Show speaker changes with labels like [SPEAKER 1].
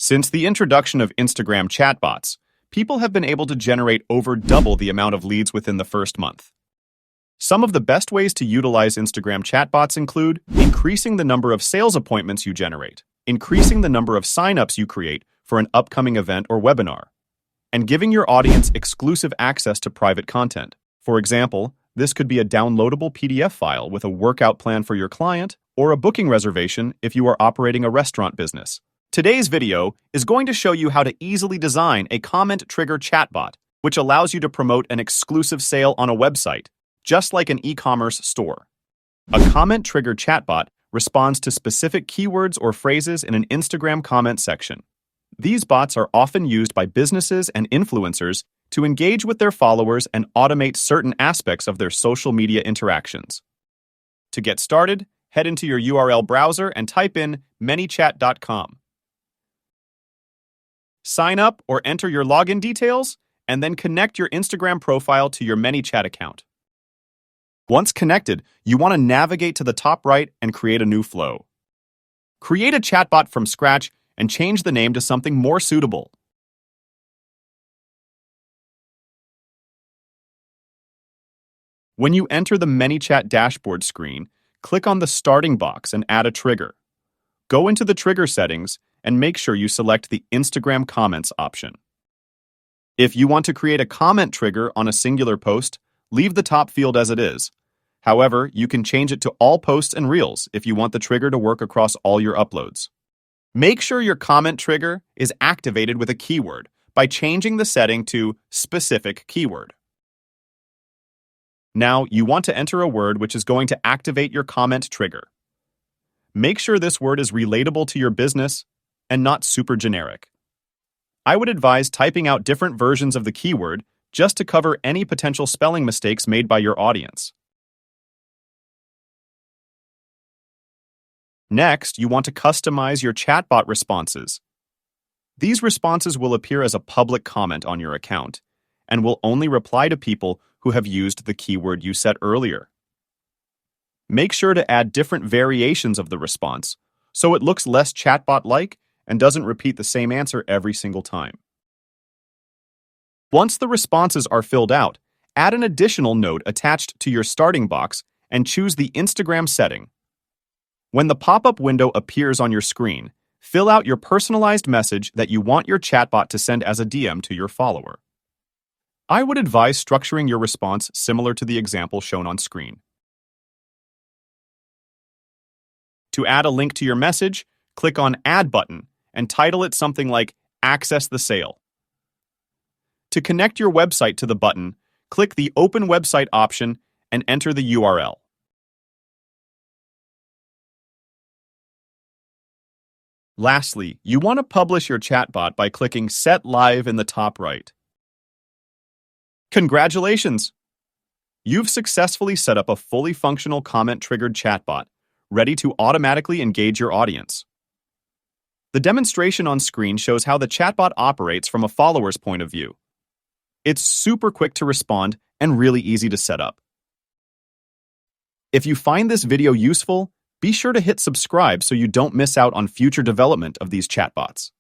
[SPEAKER 1] Since the introduction of Instagram chatbots, people have been able to generate over double the amount of leads within the first month. Some of the best ways to utilize Instagram chatbots include increasing the number of sales appointments you generate, increasing the number of signups you create for an upcoming event or webinar, and giving your audience exclusive access to private content. For example, this could be a downloadable PDF file with a workout plan for your client or a booking reservation if you are operating a restaurant business. Today's video is going to show you how to easily design a comment trigger chatbot, which allows you to promote an exclusive sale on a website, just like an e-commerce store. A comment trigger chatbot responds to specific keywords or phrases in an Instagram comment section. These bots are often used by businesses and influencers to engage with their followers and automate certain aspects of their social media interactions. To get started, head into your URL browser and type in manychat.com. Sign up or enter your login details, and then connect your Instagram profile to your Manychat account. Once connected, you want to navigate to the top right and create a new flow. Create a chatbot from scratch and change the name to something more suitable. When you enter the Manychat dashboard screen, click on the starting box and add a trigger. Go into the trigger settings and make sure you select the Instagram comments option. If you want to create a comment trigger on a singular post, leave the top field as it is. However, you can change it to all posts and reels if you want the trigger to work across all your uploads. Make sure your comment trigger is activated with a keyword by changing the setting to specific keyword. Now, you want to enter a word which is going to activate your comment trigger. Make sure this word is relatable to your business and not super generic. I would advise typing out different versions of the keyword just to cover any potential spelling mistakes made by your audience. Next, you want to customize your chatbot responses. These responses will appear as a public comment on your account and will only reply to people who have used the keyword you set earlier. Make sure to add different variations of the response so it looks less chatbot-like and doesn't repeat the same answer every single time. Once the responses are filled out, add an additional note attached to your starting box and choose the Instagram setting. When the pop-up window appears on your screen, fill out your personalized message that you want your chatbot to send as a DM to your follower. I would advise structuring your response similar to the example shown on screen. To add a link to your message, click on Add button and title it something like Access the Sale. To connect your website to the button, click the Open Website option and enter the URL. Lastly, you want to publish your chatbot by clicking Set Live in the top right. Congratulations! You've successfully set up a fully functional comment-triggered chatbot, ready to automatically engage your audience. The demonstration on screen shows how the chatbot operates from a follower's point of view. It's super quick to respond and really easy to set up. If you find this video useful, be sure to hit subscribe so you don't miss out on future development of these chatbots.